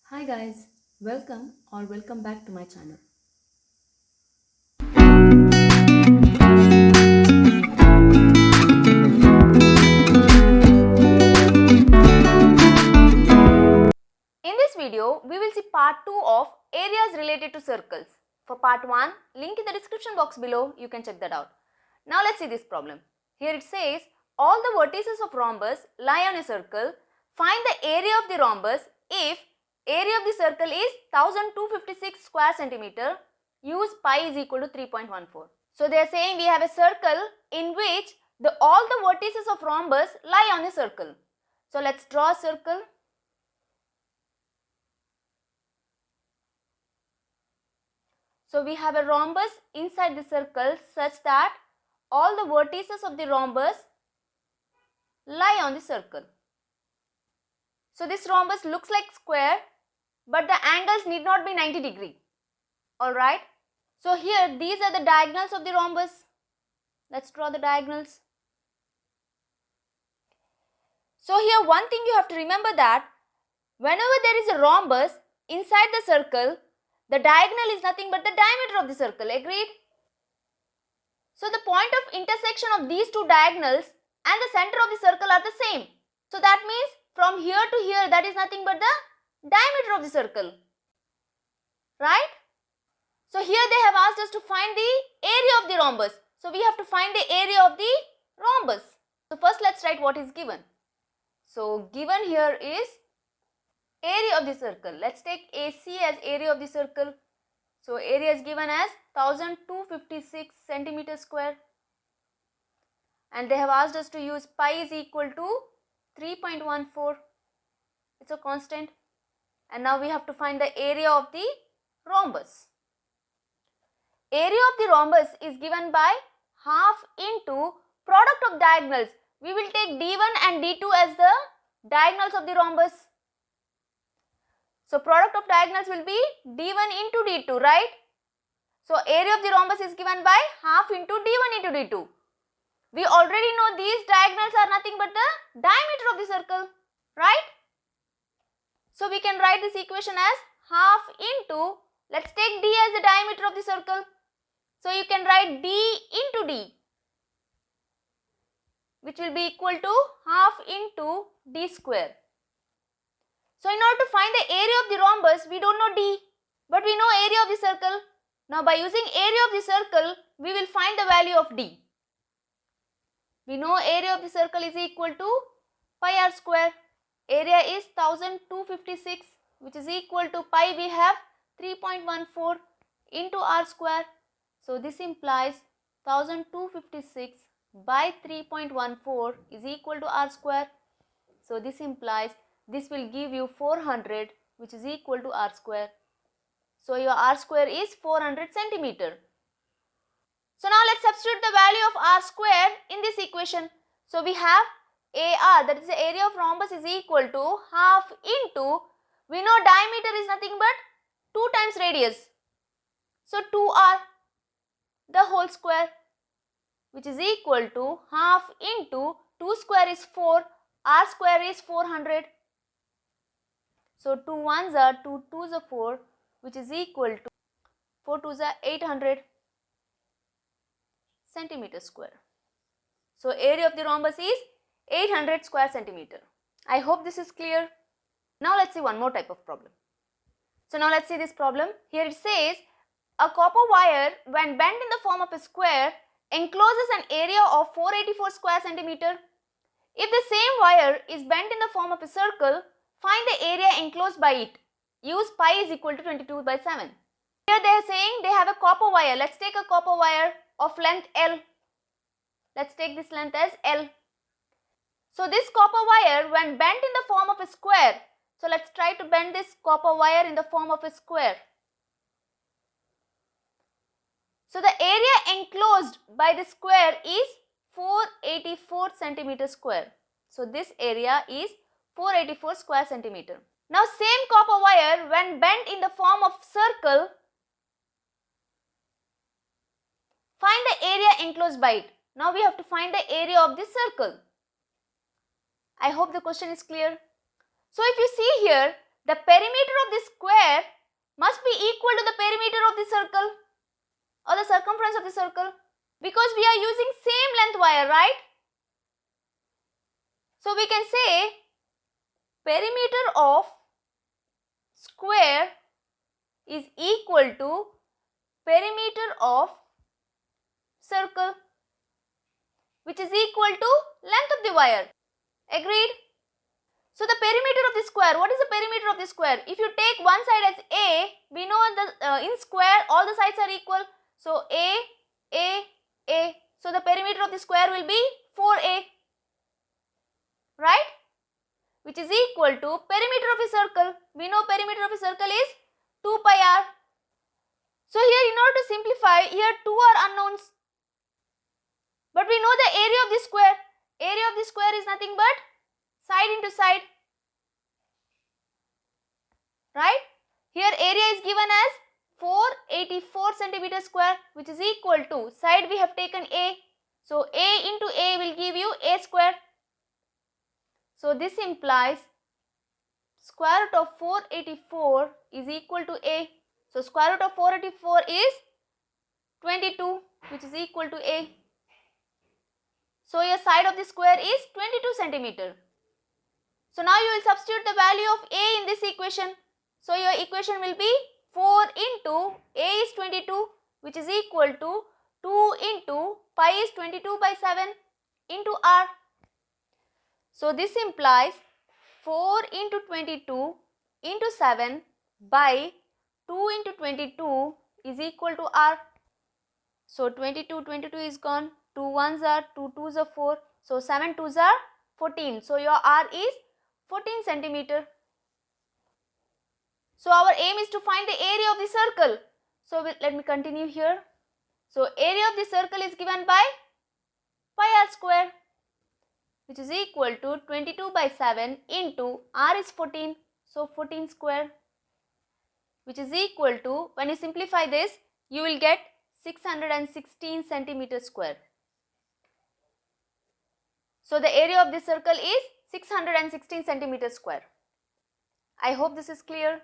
Hi guys, welcome back to my channel. In this video, we will see part 2 of areas related to circles. For part 1, link in the description box below, you can check that out. Now let's see this problem. Here it says, all the vertices of rhombus lie on a circle. Find the area of the rhombus if area of the circle is 1256 square centimeter. Use pi is equal to 3.14. So they are saying we have a circle in which all the vertices of rhombus lie on a circle. So let's draw a circle. So we have a rhombus inside the circle such that all the vertices of the rhombus lie on the circle. So this rhombus looks like square, but the angles need not be 90 degree. Alright. So here these are the diagonals of the rhombus. Let's draw the diagonals. So here one thing you have to remember that whenever there is a rhombus inside the circle, the diagonal is nothing but the diameter of the circle. Agreed? So the point of intersection of these two diagonals and the center of the circle are the same. So that means from here to here, that is nothing but the diameter of the circle. Right? So here they have asked us to find the area of the rhombus. So we have to find the area of the rhombus. So first let's write what is given. So given here is area of the circle. Let's take AC as area of the circle. So area is given as 1256 centimeter square. And they have asked us to use pi is equal to 3.14. It's a constant. And now we have to find the area of the rhombus. Area of the rhombus is given by half into product of diagonals. We will take D1 and D2 as the diagonals of the rhombus. So product of diagonals will be D1 into D2, right? So area of the rhombus is given by half into D1 into D2. We already know these diagonals are nothing but the diameter of the circle, right? So we can write this equation as half into, let's take D as the diameter of the circle. So you can write D into D, which will be equal to half into D square. So in order to find the area of the rhombus, we don't know D, but we know area of the circle. Now by using area of the circle, we will find the value of D. We know area of the circle is equal to pi r square. Area is 1256, which is equal to pi we have 3.14 into r square. So this implies 1256 by 3.14 is equal to r square. So this implies this will give you 400, which is equal to r square. So your r square is 400 centimeter. So now let's substitute the value of r square in this equation. So we have AR, that is the area of rhombus, is equal to half into, we know diameter is nothing but 2 times radius. So 2r, the whole square, which is equal to half into 2 square is 4, r square is 400. So 2 ones are 2 twos are 4, which is equal to 4 twos are 800 centimeter square. So area of the rhombus is 800 square centimeter. I hope this is clear. Now let's see one more type of problem. So now let's see this problem. Here it says a copper wire when bent in the form of a square encloses an area of 484 square centimeter. If the same wire is bent in the form of a circle, find the area enclosed by it. Use pi is equal to 22 by 7. Here they are saying they have a copper wire. Let's take a copper wire of length L. Let's take this length as L. So this copper wire when bent in the form of a square. So let's try to bend this copper wire in the form of a square. So the area enclosed by the square is 484 centimeter square. So this area is 484 square centimeter. Now same copper wire when bent in the form of circle, find the area enclosed by it. Now we have to find the area of this circle. I hope the question is clear. So if you see here, the perimeter of this square must be equal to the perimeter of the circle or the circumference of the circle, because we are using same length wire, right? So we can say perimeter of square is equal to perimeter of circle, which is equal to length of the wire. Agreed? So the perimeter of the square, what is the perimeter of the square? If you take one side as A, we know the in square all the sides are equal. So A. So the perimeter of the square will be 4A, right? Which is equal to perimeter of a circle. We know perimeter of a circle is 2 pi r. So here, in order to simplify, here 2 are unknowns. But we know the area of the square. Area of the square is nothing but side into side, right? Here area is given as 484 centimeter square, which is equal to, side we have taken A. So A into A will give you A square. So this implies square root of 484 is equal to A. So square root of 484 is 22, which is equal to A. So your side of the square is 22 centimeter. So now you will substitute the value of A in this equation. So your equation will be 4 into A is 22, which is equal to 2 into pi is 22 by 7 into r. So this implies 4 into 22 into 7 by 2 into 22 is equal to r. So 22 is gone. 2 1s are 2 2s are 4. So 7 2s are 14. So your r is 14 centimeter. So our aim is to find the area of the circle. So let me continue here. So area of the circle is given by pi r square, which is equal to 22 by 7 into r is 14. So 14 square, which is equal to, when you simplify this, you will get 616 centimeter square. So the area of this circle is 616 centimeter square. I hope this is clear.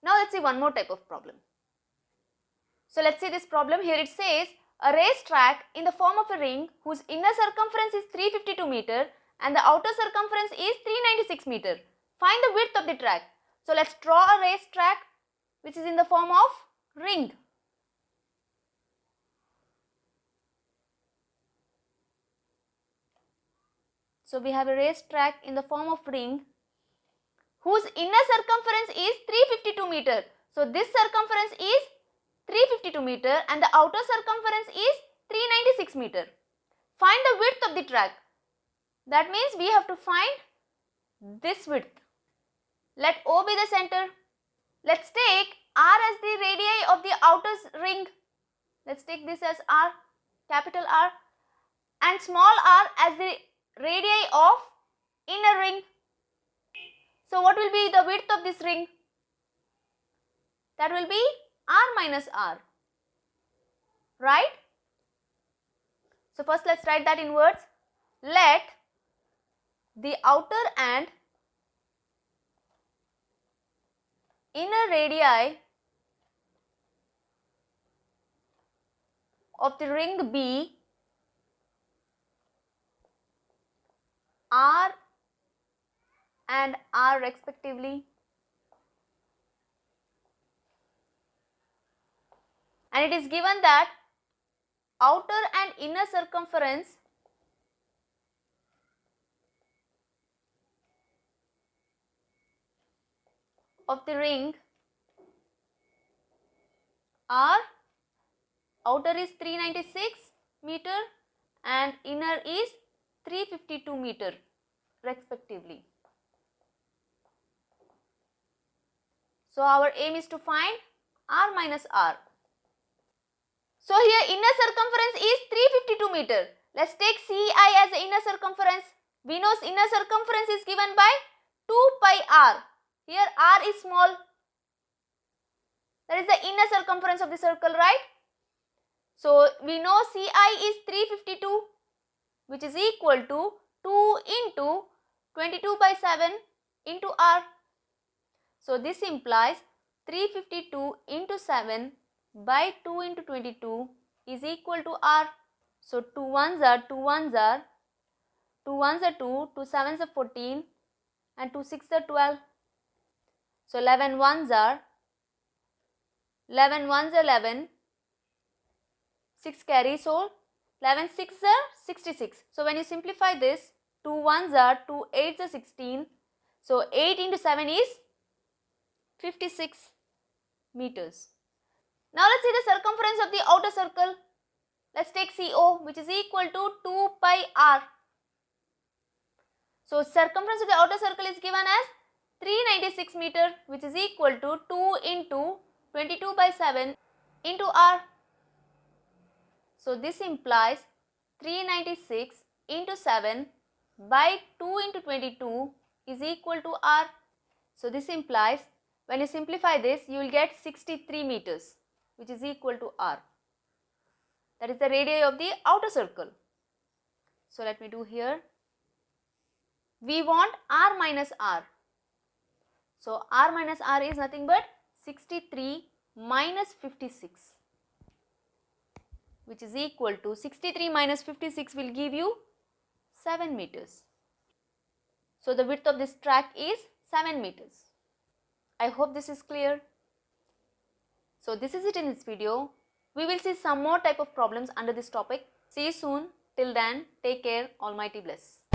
Now let's see one more type of problem. So let's see this problem. Here it says a racetrack in the form of a ring whose inner circumference is 352 meter and the outer circumference is 396 meter. Find the width of the track. So let's draw a racetrack which is in the form of ring. So we have a racetrack in the form of ring whose inner circumference is 352 meter. So this circumference is 352 meter and the outer circumference is 396 meter. Find the width of the track. That means we have to find this width. Let O be the center. Let's take R as the radii of the outer ring. Let's take this as R, capital R, and small r as the radii of inner ring. So what will be the width of this ring? That will be r minus r, right? So first let's write that in words. Let the outer and inner radii of the ring be r and r respectively, and it is given that outer and inner circumference of the ring are, outer is 396 meter and inner is 352 meter respectively. So our aim is to find r minus r. So here inner circumference is 352 meter. Let's take CI as the inner circumference. We know inner circumference is given by 2 pi r. Here r is small. That is the inner circumference of the circle, right? So we know CI is 352, which is equal to 2 into 22 by 7 into r. So this implies 352 into 7 by 2 into 22 is equal to R. So 2 ones are 2 ones are 2 ones are 2, 2 sevens are 14 and 2 sixes are 12. So 11 ones are 11, 6 carry, so 11 sixes are 66. So when you simplify this, 2 ones are 2 eights are 16. So 8 into 7 is 56 meters. Now let's see the circumference of the outer circle. Let's take CO, which is equal to 2 pi r. So circumference of the outer circle is given as 396 meter, which is equal to 2 into 22 by 7 into r. So this implies 396 into 7 by 2 into 22 is equal to r. So this implies, when you simplify this, you will get 63 meters, which is equal to r. That is the radii of the outer circle. So let me do here. We want r minus r. So r minus r is nothing but 63 minus 56, which is equal to 63 minus 56 will give you 7 meters. So the width of this track is 7 meters. I hope this is clear. So this is it in this video. We will see some more type of problems under this topic. See you soon. Till then, take care. Almighty bless.